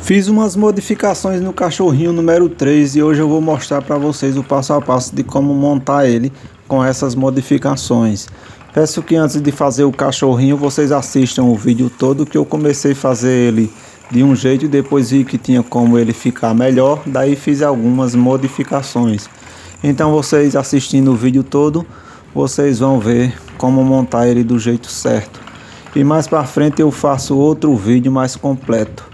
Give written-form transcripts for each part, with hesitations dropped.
Fiz umas modificações no cachorrinho número 3 e hoje eu vou mostrar para vocês o passo a passo de como montar ele com essas modificações. Peço que antes de fazer o cachorrinho vocês assistam o vídeo todo, que eu comecei a fazer ele de um jeito e depois vi que tinha como ele ficar melhor, daí fiz algumas modificações. Então vocês assistindo o vídeo todo, vocês vão ver como montar ele do jeito certo. E mais para frente eu faço outro vídeo mais completo.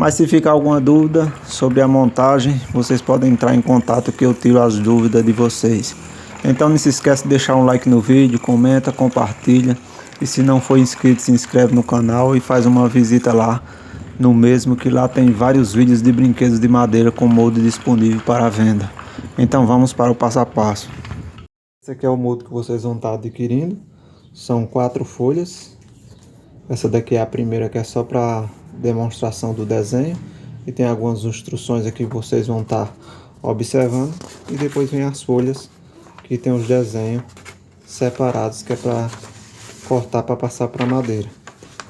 Mas se ficar alguma dúvida sobre a montagem, vocês podem entrar em contato que eu tiro as dúvidas de vocês. Então não se esquece de deixar um like no vídeo, comenta, compartilha. E se não for inscrito, se inscreve no canal e faz uma visita lá no mesmo, que lá tem vários vídeos de brinquedos de madeira com molde disponível para venda. Então vamos para o passo a passo. Esse aqui é o molde que vocês vão estar adquirindo. São 4 folhas. Essa daqui é a primeira, que é só para demonstração do desenho, e tem algumas instruções aqui que vocês vão estar observando, e depois vem as folhas que tem os desenhos separados, que é para cortar para passar para madeira.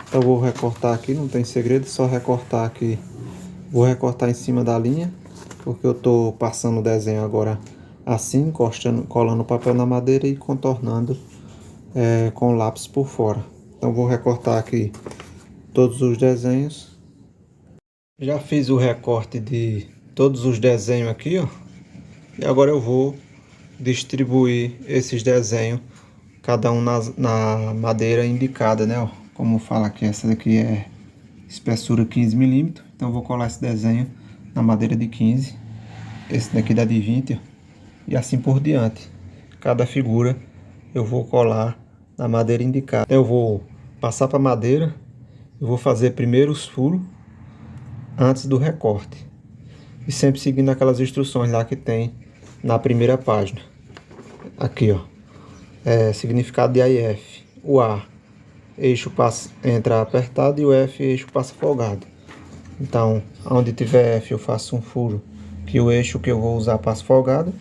Então eu vou recortar aqui, não tem segredo, só recortar aqui. Vou recortar em cima da linha, porque eu estou passando o desenho agora assim, colando o papel na madeira e contornando com o lápis por fora. Então vou recortar aqui todos os desenhos. Já fiz o recorte de todos os desenhos aqui, ó. E agora eu vou distribuir esses desenhos, cada um na madeira indicada, né? Ó. Como fala aqui, essa daqui é espessura 15 mm. Então eu vou colar esse desenho na madeira de 15. Esse daqui dá de 20, ó. E assim por diante. Cada figura eu vou colar na madeira indicada. Eu vou passar para a madeira. Eu vou fazer primeiro os furos antes do recorte. E sempre seguindo aquelas instruções lá que tem na primeira página. Aqui, ó. Significado de AIF. O A, eixo passa, entra apertado, e o F, eixo passa folgado. Então, onde tiver F eu faço um furo que o eixo que eu vou usar passa folgado.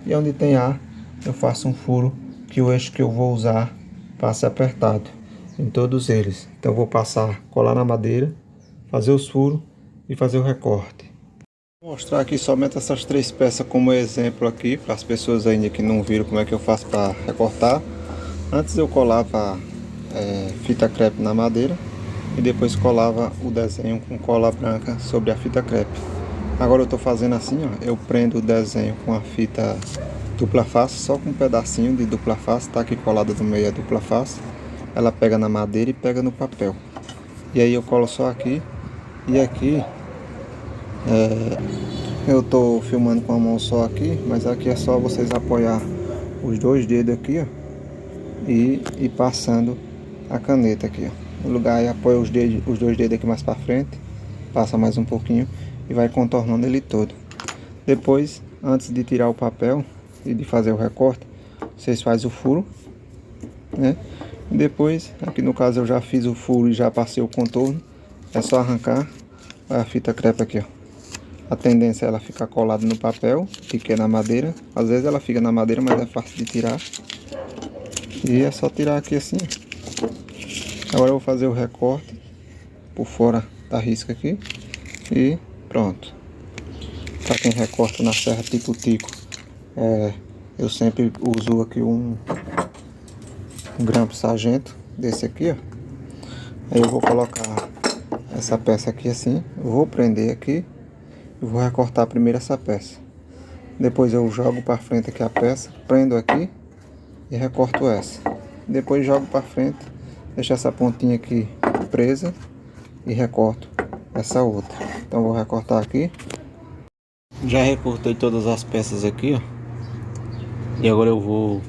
E onde tem A, eu faço um furo que o eixo que eu vou usar passa apertado. Em todos eles. Então eu vou passar, colar na madeira, fazer os furos e fazer o recorte. Vou mostrar aqui somente essas 3 peças como exemplo aqui, para as pessoas ainda que não viram como é que eu faço para recortar. Antes eu colava fita crepe na madeira e depois colava o desenho com cola branca sobre a fita crepe. Agora eu estou fazendo assim, ó, eu prendo o desenho com a fita dupla face, só com um pedacinho de dupla face, tá aqui colada no meio a dupla face. Ela pega na madeira e pega no papel. E aí eu colo só aqui. E aqui eu tô filmando com a mão só aqui, mas aqui é só vocês apoiar os 2 dedos aqui, ó, e passando a caneta aqui, ó. No lugar aí apoia os 2 dedos aqui mais para frente, passa mais um pouquinho e vai contornando ele todo. Depois, antes de tirar o papel e de fazer o recorte, vocês fazem o furo, né? Depois, aqui no caso eu já fiz o furo e já passei o contorno. É só arrancar a fita crepe aqui, ó. A tendência é ela ficar colada no papel, que é na madeira. Às vezes ela fica na madeira, mas é fácil de tirar. E é só tirar aqui assim. Agora eu vou fazer o recorte por fora da risca aqui. E pronto. Para quem recorta na serra tico-tico, eu sempre uso aqui um grampo sargento desse aqui, ó. Aí eu vou colocar essa peça aqui assim, vou prender aqui e vou recortar primeiro essa peça. Depois eu jogo para frente aqui a peça, prendo aqui e recorto essa. Depois jogo para frente, deixo essa pontinha aqui presa e recorto essa outra. Então vou recortar aqui. Já recortei todas as peças aqui, ó. E agora eu vou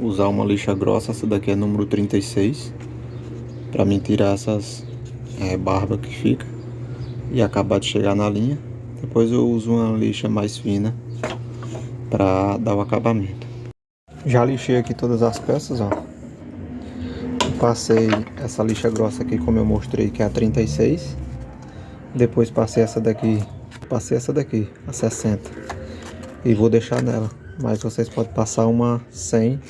usar uma lixa grossa, essa daqui é número 36, para mim tirar essas barbas que fica e acabar de chegar na linha. Depois eu uso uma lixa mais fina para dar o acabamento. Já lixei aqui todas as peças, ó. Passei essa lixa grossa aqui, como eu mostrei, que é a 36. Depois passei essa daqui, a 60, e vou deixar nela. Mas vocês podem passar uma 100,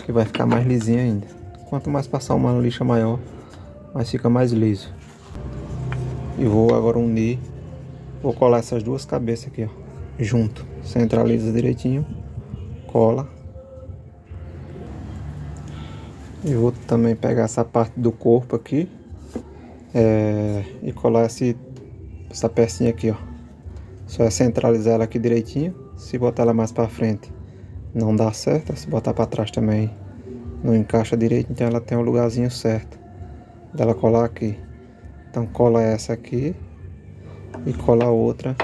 que vai ficar mais lisinha ainda. Quanto mais passar uma lixa maior, mais fica mais liso. E vou agora unir Vou colar essas duas cabeças aqui, ó, junto. Centraliza direitinho, cola. E vou também pegar essa parte do corpo aqui e colar essa pecinha aqui, ó. Só é centralizar ela aqui direitinho. Se botar ela mais pra frente não dá certo, se botar pra trás também não encaixa direito, então ela tem o lugarzinho certo dela colar aqui. Então cola essa aqui e cola a outra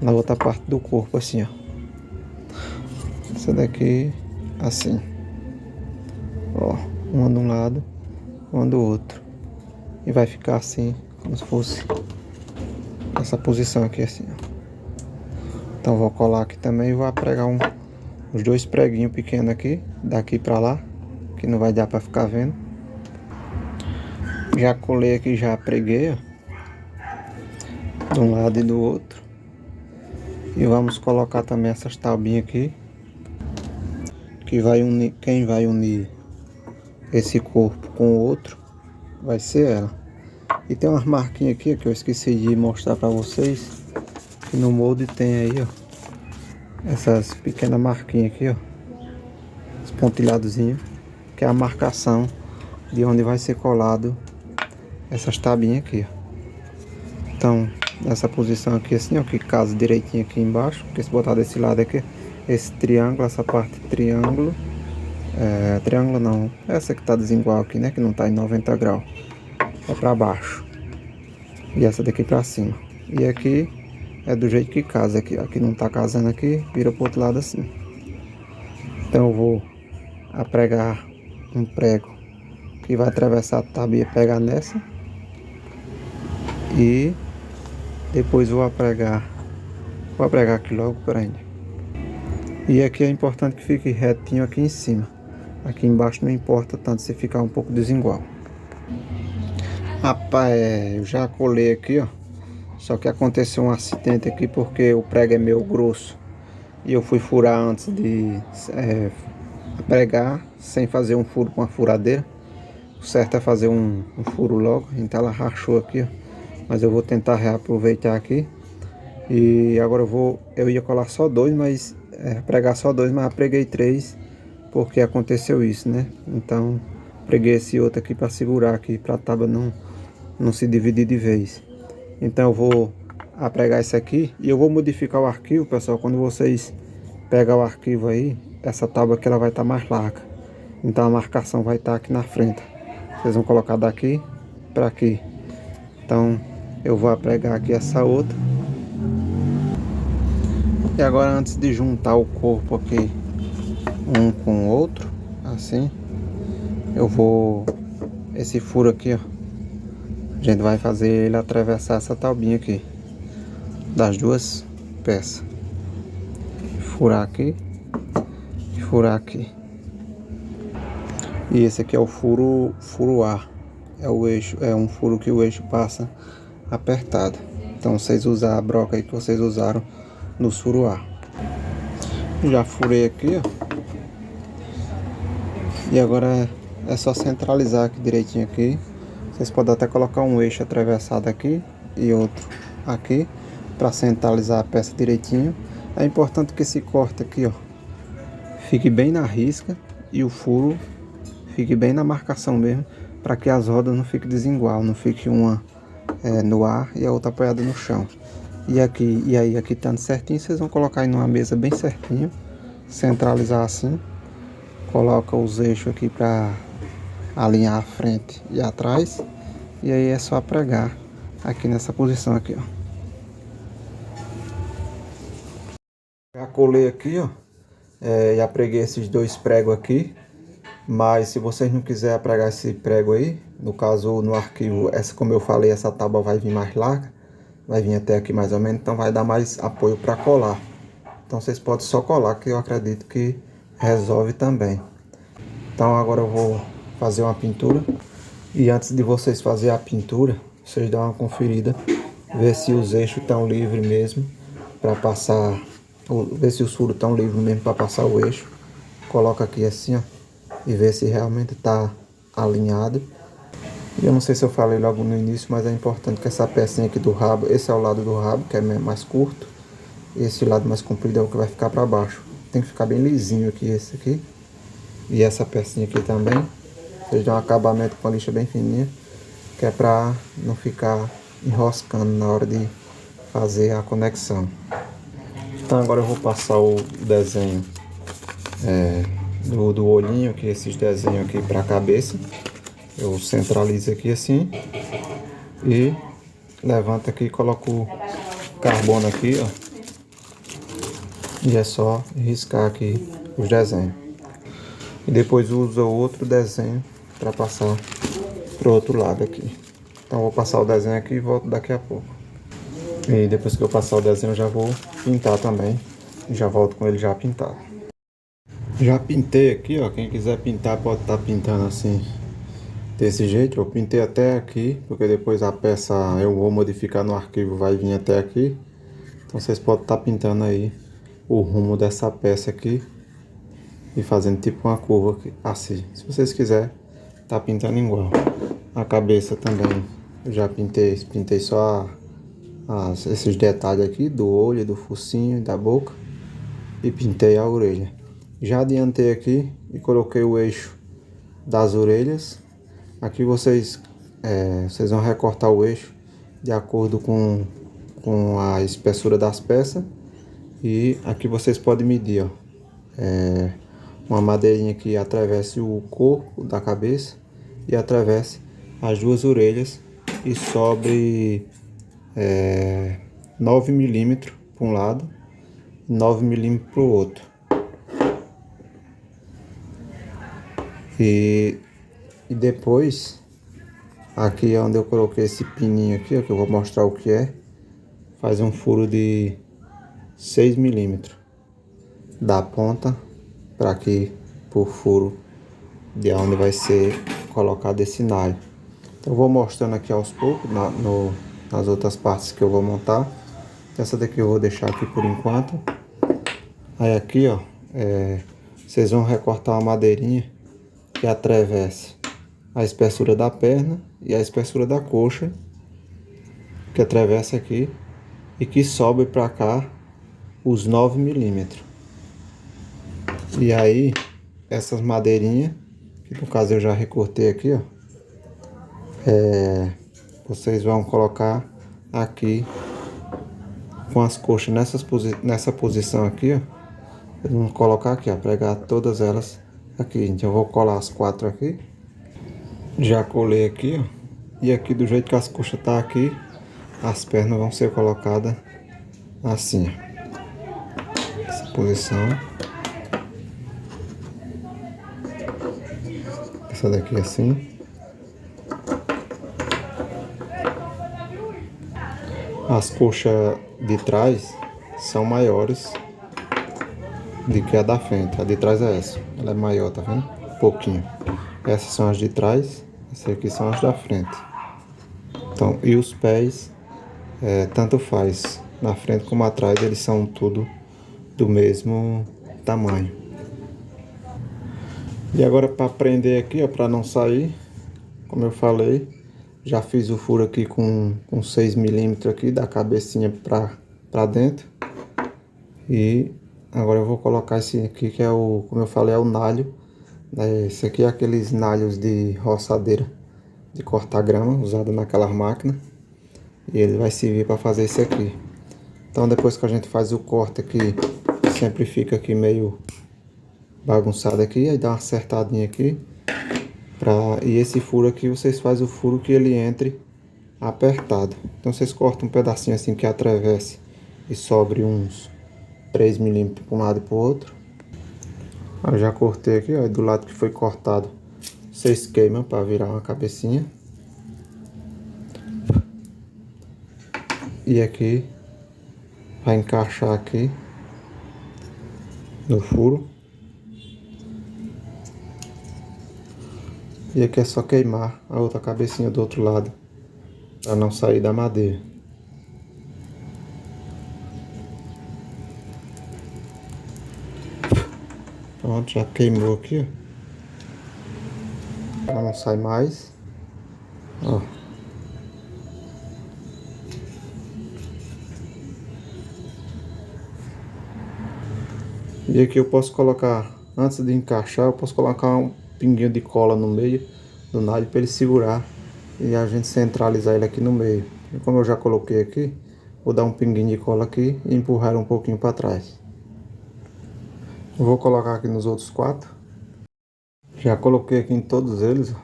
na outra parte do corpo, assim, ó. Essa daqui assim, ó, uma de um lado, uma do outro, e vai ficar assim, como se fosse essa posição aqui, assim, ó. Então vou colar aqui também e vou pregar os dois preguinhos pequenos aqui, daqui pra lá, que não vai dar pra ficar vendo. Já colei aqui, já preguei, ó, de um lado e do outro. E vamos colocar também essas taubinhas aqui, que vai unir, quem vai unir esse corpo com o outro vai ser ela. E tem umas marquinhas aqui que eu esqueci de mostrar pra vocês, que no molde tem aí, ó, essas pequenas marquinhas aqui, ó, os pontilhadozinhos, que é a marcação de onde vai ser colado essas tabinhas aqui, ó. Então, nessa posição aqui assim, ó, que casa direitinho aqui embaixo, porque se botar desse lado aqui, esse triângulo, essa parte triângulo, triângulo não, essa que tá desigual aqui, né, que não tá em 90 graus, é pra baixo, e essa daqui pra cima, e aqui é do jeito que casa aqui, ó, aqui não tá casando aqui, vira pro outro lado assim. Então eu vou apregar um prego que vai atravessar a tabia e pegar nessa, e depois vou apregar aqui logo prende. E aqui é importante que fique retinho aqui em cima. Aqui embaixo não importa tanto se ficar um pouco desigual. Rapaz, eu já colei aqui, ó. Só que aconteceu um acidente aqui porque o prego é meio grosso. E eu fui furar antes de pregar, sem fazer um furo com a furadeira. O certo é fazer um furo logo. Então ela rachou aqui, ó. Mas eu vou tentar reaproveitar aqui. E agora eu ia colar só dois, mas pregar só dois, mas preguei três, porque aconteceu isso, né? Então preguei esse outro aqui para segurar aqui, para a tábua não se dividir de vez. Então eu vou pregar esse aqui e eu vou modificar o arquivo, pessoal. Quando vocês pegar o arquivo aí, essa tábua aqui ela vai estar mais larga. Então a marcação vai estar aqui na frente. Vocês vão colocar daqui para aqui. Então eu vou pregar aqui essa outra. E agora, antes de juntar o corpo aqui um com o outro, assim, eu vou, esse furo aqui, ó, a gente vai fazer ele atravessar essa taubinha aqui das duas peças, furar aqui e furar aqui. E esse aqui é o furo A, é o eixo, é um furo que o eixo passa apertado. Então vocês usam a broca aí que vocês usaram no furo A. Já furei aqui, ó. E agora é só centralizar aqui direitinho aqui. Vocês podem até colocar um eixo atravessado aqui e outro aqui para centralizar a peça direitinho. É importante que esse corte aqui, ó, fique bem na risca e o furo fique bem na marcação mesmo, para que as rodas não fiquem desigual, não fique uma no ar e a outra apoiada no chão. E aí aqui estando certinho, vocês vão colocar aí numa mesa bem certinho, centralizar assim, coloca os eixos aqui para alinhar a frente e atrás, e aí é só pregar aqui nessa posição aqui, ó. Já colei aqui, ó, já preguei esses dois pregos aqui, mas se vocês não quiserem pregar esse prego aí, no caso no arquivo, essa, como eu falei, essa tábua vai vir mais larga, vai vir até aqui mais ou menos, então vai dar mais apoio para colar. Então vocês podem só colar, que eu acredito que resolve também. Então agora eu vou fazer uma pintura. E antes de vocês fazerem a pintura, vocês dão uma conferida, ver se os eixos estão livres mesmo para passar, ver se os furos estão livres mesmo para passar o eixo. Coloca aqui assim, ó, e ver se realmente está alinhado. E eu não sei se eu falei logo no início, mas é importante que essa pecinha aqui do rabo, esse é o lado do rabo, que é mais curto. Esse lado mais comprido é o que vai ficar para baixo. Tem que ficar bem lisinho aqui, esse aqui. E essa pecinha aqui também. Vocês dão um acabamento com a lixa bem fininha, que é para não ficar enroscando na hora de fazer a conexão. Então agora eu vou passar o desenho do olhinho, que esses desenhos aqui para a cabeça. Eu centralizo aqui assim e levanto aqui e coloco o carbono aqui, ó. E é só riscar aqui os desenhos. E depois uso outro desenho para passar pro outro lado aqui. Então eu vou passar o desenho aqui e volto daqui a pouco. E depois que eu passar o desenho eu já vou pintar também. E já volto com ele já pintado. Já pintei aqui, ó. Quem quiser pintar pode estar pintando assim, desse jeito. Eu pintei até aqui, porque depois a peça eu vou modificar no arquivo, vai vir até aqui. Então vocês podem estar pintando aí o rumo dessa peça aqui e fazendo tipo uma curva aqui, assim. Se vocês quiserem tá pintando igual. A cabeça também eu já pintei só esses detalhes aqui do olho, do focinho e da boca, e pintei a orelha. Já adiantei aqui e coloquei o eixo das orelhas. Aqui vocês vão recortar o eixo de acordo com a espessura das peças. E aqui vocês podem medir, ó, uma madeirinha que atravesse o corpo da cabeça e atravesse as duas orelhas e sobre 9 milímetros para um lado e 9 milímetros para o outro. E depois, aqui é onde eu coloquei esse pininho aqui, ó, que eu vou mostrar o que é. Faz um furo de 6 milímetros da ponta para aqui pro furo de onde vai ser colocado esse nalho. Então eu vou mostrando aqui aos poucos nas outras partes que eu vou montar. Essa daqui eu vou deixar aqui por enquanto. Aí aqui, ó, vocês vão recortar uma madeirinha que atravesse a espessura da perna e a espessura da coxa, que atravessa aqui e que sobe para cá os 9 milímetros. E aí essas madeirinhas, que no caso eu já recortei aqui, ó, vocês vão colocar aqui com as coxas nessa posição aqui, ó. Vamos colocar aqui, ó, pregar todas elas aqui. Então eu vou colar as 4 aqui. Já colei aqui, ó. E aqui do jeito que as coxas tá aqui, as pernas vão ser colocadas assim, ó. Essa posição. Essa daqui assim. As coxas de trás são maiores do que a da frente. A de trás é essa. Ela é maior, tá vendo? Um pouquinho. Essas são as de trás. Essas aqui são as da frente. Então, e os pés, tanto faz. Na frente como atrás, eles são tudo do mesmo tamanho. E agora para prender aqui, ó, para não sair, como eu falei, já fiz o furo aqui com 6 milímetros aqui da cabecinha para dentro. E agora eu vou colocar esse aqui que é o, como eu falei, é o nalho. Esse aqui é aqueles nalhos de roçadeira de cortar grama, usado naquelas máquinas. E ele vai servir para fazer isso aqui. Então depois que a gente faz o corte aqui, sempre fica aqui meio bagunçado aqui, aí dá uma acertadinha aqui. E esse furo aqui, vocês fazem o furo que ele entre apertado. Então vocês cortam um pedacinho assim que atravesse e sobre uns 3 milímetros para um lado e para o outro. Eu já cortei aqui, ó, do lado que foi cortado, vocês queimam para virar uma cabecinha. E aqui vai encaixar aqui no furo. E aqui é só queimar a outra cabecinha do outro lado, para não sair da madeira. Pronto, já queimou aqui, ó. Para não sair mais. Ó. E aqui eu posso colocar, antes de encaixar, eu posso colocar um pinguinho de cola no meio do nalho para ele segurar e a gente centralizar ele aqui no meio. E como eu já coloquei aqui, vou dar um pinguinho de cola aqui e empurrar um pouquinho para trás. Eu vou colocar aqui nos outros 4. Já coloquei aqui em todos eles.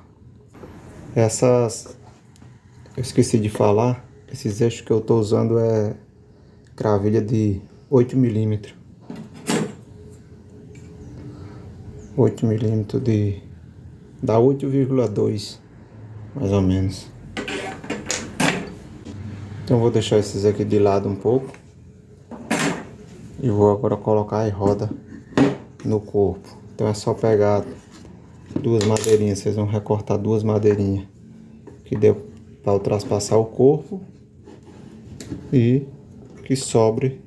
Essas, eu esqueci de falar, esses eixos que eu estou usando é gravilha de 8 milímetros. 8 milímetros de... dá 8,2 mais ou menos. Então vou deixar esses aqui de lado um pouco. E vou agora colocar a roda no corpo. Então é só pegar 2 madeirinhas. Vocês vão recortar 2 madeirinhas que deu para ultrapassar o corpo. E que sobre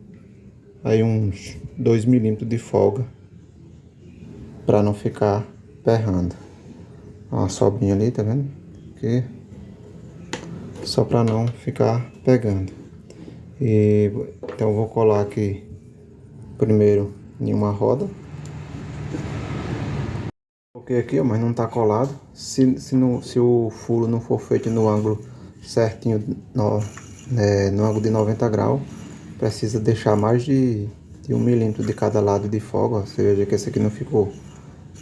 aí uns 2 milímetros de folga para não ficar berrando. Uma sobrinha ali, tá vendo? Aqui. Só para não ficar pegando. E então eu vou colar aqui primeiro em uma roda. Coloquei aqui, ó, mas não tá colado. Se o furo não for feito no ângulo certinho, no ângulo de 90 graus, precisa deixar mais de 1 milímetro de cada lado de folga. Ó. Você veja que esse aqui não ficou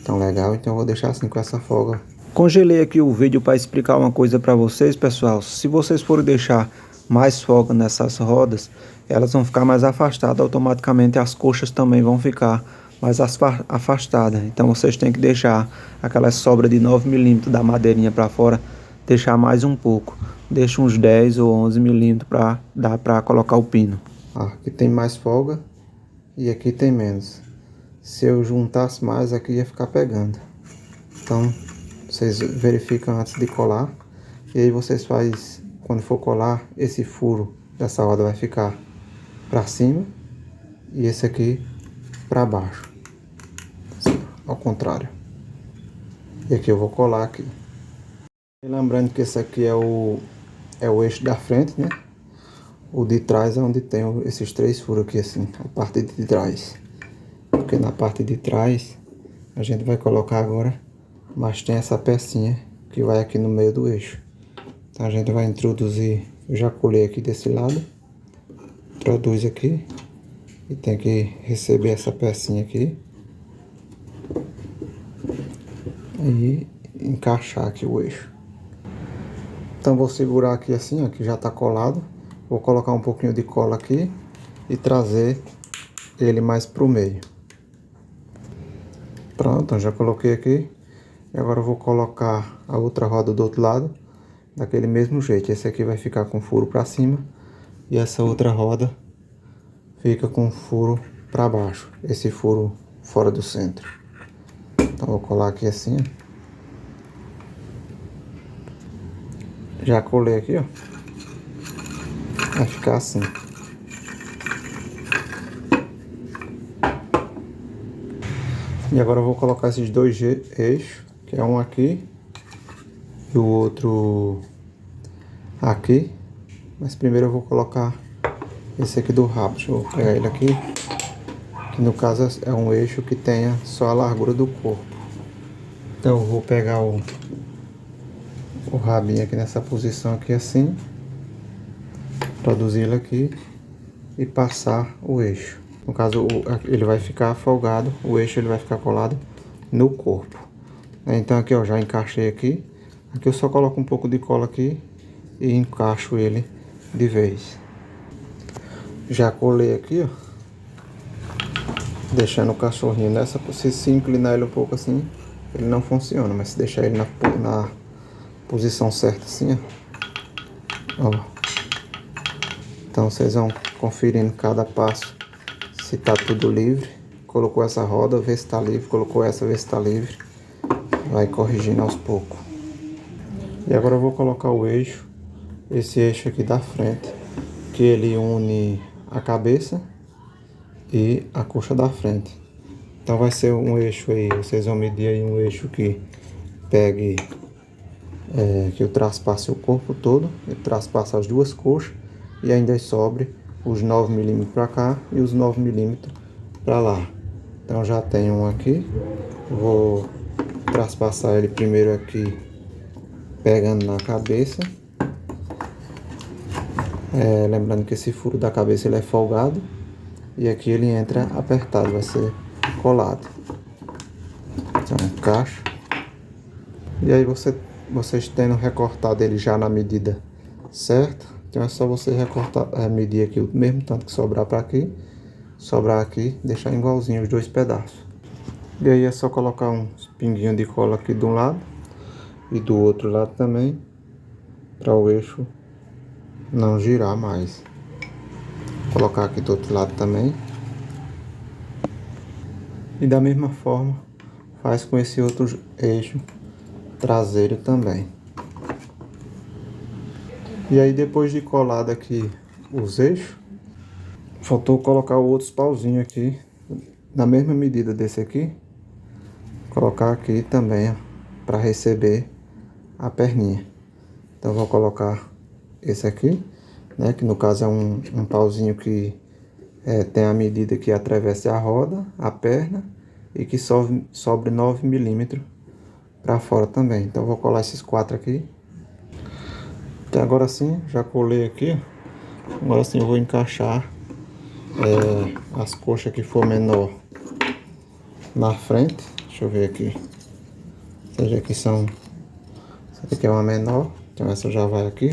tão legal, então eu vou deixar assim com essa folga. Congelei aqui o vídeo para explicar uma coisa para vocês, pessoal. Se vocês forem deixar mais folga nessas rodas, elas vão ficar mais afastadas, automaticamente as coxas também vão ficar mais afastadas. Então vocês têm que deixar aquela sobra de 9 milímetros da madeirinha para fora, deixar mais um pouco. Deixa uns 10 ou 11 milímetros para dar para colocar o pino. Aqui tem mais folga e aqui tem menos. Se eu juntasse mais, aqui ia ficar pegando. Então vocês verificam antes de colar. E aí vocês fazem, quando for colar, esse furo dessa roda vai ficar para cima e esse aqui para baixo, ao contrário. E aqui eu vou colar aqui. E lembrando que esse aqui é o eixo da frente, né? O de trás é onde tem esses 3 furos aqui assim, a parte de trás. Porque na parte de trás a gente vai colocar agora, mas tem essa pecinha que vai aqui no meio do eixo. Então a gente vai introduzir, eu já colei aqui desse lado, introduz aqui e tem que receber essa pecinha aqui e encaixar aqui o eixo. Então vou segurar aqui assim, ó, que já está colado. Vou colocar um pouquinho de cola aqui e trazer ele mais para o meio. Pronto, já coloquei aqui. E agora eu vou colocar a outra roda do outro lado, daquele mesmo jeito. Esse aqui vai ficar com furo para cima e essa outra roda fica com furo para baixo. Esse furo fora do centro. Então vou colar aqui assim, ó. Já colei aqui, ó. Vai ficar assim. E agora eu vou colocar esses 2 eixos, que é um aqui e o outro aqui. Mas primeiro eu vou colocar esse aqui do rabo. Deixa eu pegar ele aqui. Que no caso é um eixo que tenha só a largura do corpo. Então eu vou pegar o rabinho aqui nessa posição aqui assim. Introduzir ele aqui e passar o eixo. No caso ele vai ficar folgado, o eixo ele vai ficar colado no corpo. Então aqui ó, já encaixei aqui. Aqui eu só coloco um pouco de cola aqui e encaixo ele de vez. Já colei aqui, ó. Deixando o cachorrinho nessa, se inclinar ele um pouco assim, ele não funciona. Mas se deixar ele na posição certa assim, ó. Então vocês vão conferindo cada passo se tá tudo livre. Colocou essa roda, vê se tá livre. Colocou essa, vê se tá livre. Vai corrigindo aos poucos. E agora eu vou colocar o eixo, esse eixo aqui da frente, que ele une a cabeça e a coxa da frente. Então vai ser um eixo aí, vocês vão medir aí um eixo que pegue que eu traspasse o corpo todo, eu traspasse as duas coxas e ainda sobre os 9 milímetros para cá e os 9 milímetros para lá. Então já tenho um aqui, vou traspassar ele primeiro aqui, pegando na cabeça. Lembrando que esse furo da cabeça ele é folgado e aqui ele entra apertado, vai ser colado. Então encaixa. E aí vocês tendo recortado ele já na medida certa, então é só você recortar, medir aqui o mesmo tanto que sobrar para aqui, sobrar aqui, deixar igualzinho os dois pedaços. E aí é só colocar uns pinguinhos de cola aqui de um lado e do outro lado também, para o eixo não girar mais. Vou colocar aqui do outro lado também. E da mesma forma faz com esse outro eixo traseiro também. E aí depois de colado aqui os eixos, faltou colocar outros pauzinhos aqui na mesma medida desse aqui, colocar aqui também para receber a perninha. Então vou colocar esse aqui, né, que no caso é um pauzinho que tem a medida que atravessa a roda, a perna, e que sobre 9 milímetros para fora também. Então vou colar esses 4 aqui. Até agora sim, já colei aqui. Agora sim eu vou encaixar as coxas que for menor na frente. Deixa eu ver aqui. Seja aqui são... Essa aqui é uma menor, então essa já vai aqui.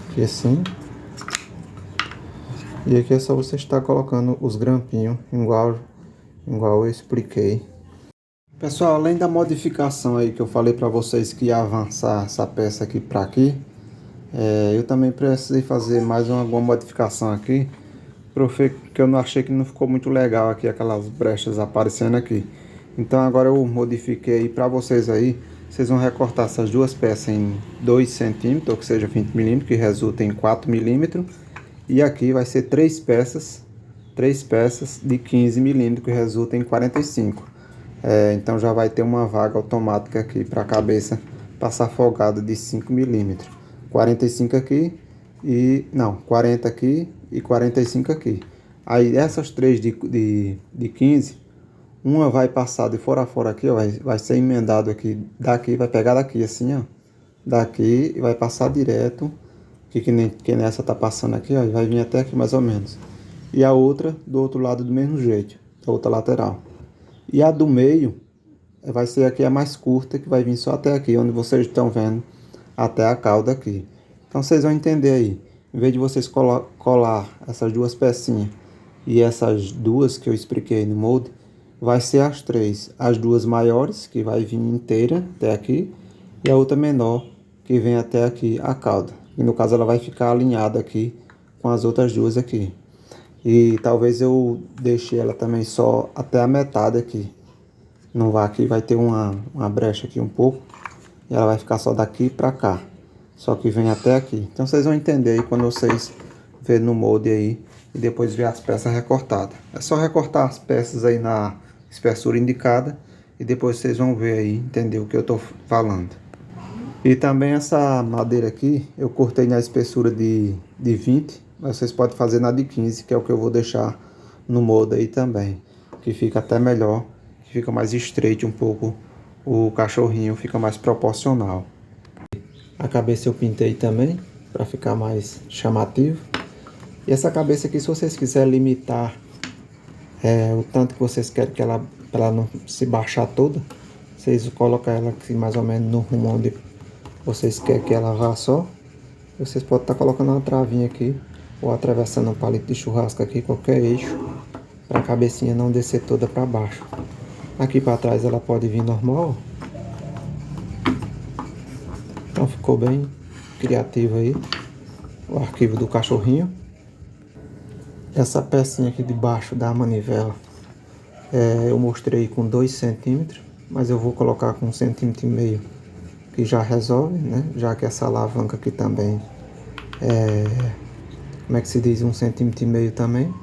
Aqui assim. E aqui é só você estar colocando os grampinhos igual eu expliquei. Pessoal, além da modificação aí que eu falei para vocês que ia avançar essa peça aqui para aqui, eu também precisei fazer mais alguma modificação aqui, porque eu não achei que não ficou muito legal aqui aquelas brechas aparecendo aqui. Então agora eu modifiquei para vocês aí. Vocês vão recortar essas duas peças em 2 centímetros, ou que seja 20 milímetros, que resulta em 4 milímetros. E aqui vai ser três peças de 15 milímetros, que resulta em 45. Então já vai ter uma vaga automática aqui para a cabeça passar folgada de 5 milímetros. 45 aqui e... não, 40 aqui e 45 aqui. Aí essas três de 15, uma vai passar de fora a fora aqui, ó, vai ser emendado aqui, daqui, vai pegar daqui assim, ó. Daqui e vai passar direto, que nem essa tá passando aqui, ó, e vai vir até aqui mais ou menos. E a outra do outro lado do mesmo jeito, da outra lateral. E a do meio vai ser aqui a mais curta, que vai vir só até aqui, onde vocês estão vendo, até a cauda aqui. Então vocês vão entender aí, em vez de vocês colar essas duas pecinhas e essas duas que eu expliquei no molde, vai ser as três. As duas maiores, que vai vir inteira até aqui, e a outra menor, que vem até aqui, a cauda. E no caso ela vai ficar alinhada aqui com as outras duas aqui. E talvez eu deixe ela também só até a metade aqui. Não vai aqui, vai ter uma brecha aqui um pouco. E ela vai ficar só daqui pra cá. Só que vem até aqui. Então vocês vão entender aí quando vocês verem no molde aí. E depois ver as peças recortadas. É só recortar as peças aí na espessura indicada. E depois vocês vão ver aí, entender o que eu tô falando. E também essa madeira aqui, eu cortei na espessura de 20. Mas vocês podem fazer na de 15, que é o que eu vou deixar no molde aí também. Que fica até melhor, que fica mais estreito um pouco o cachorrinho, fica mais proporcional. A cabeça eu pintei também, para ficar mais chamativo. E essa cabeça aqui, se vocês quiserem limitar o tanto que vocês querem que ela, para ela não se baixar toda, vocês colocam ela aqui mais ou menos no rumo onde vocês querem que ela vá só. Vocês podem estar colocando uma travinha aqui, ou atravessando um palito de churrasco aqui, qualquer eixo, para a cabecinha não descer toda para baixo. Aqui para trás ela pode vir normal. Então ficou bem criativo aí o arquivo do cachorrinho. Essa pecinha aqui de baixo da manivela eu mostrei com 2 centímetros, mas eu vou colocar com 1,5 centímetros, que já resolve, né? Já que essa alavanca aqui também como é que se diz, 1,5 centímetros também.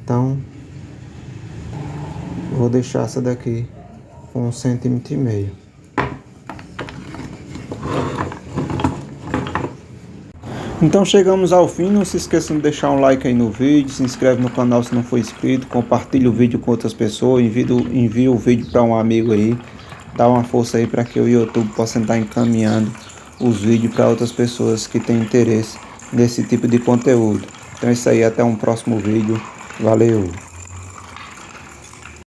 Então vou deixar essa daqui com 1,5 cm. Então chegamos ao fim, não se esqueçam de deixar um like aí no vídeo, se inscreve no canal se não for inscrito, compartilhe o vídeo com outras pessoas, envie o vídeo para um amigo aí, dá uma força aí para que o YouTube possa estar encaminhando os vídeos para outras pessoas que têm interesse nesse tipo de conteúdo. Então é isso aí, até um próximo vídeo, valeu!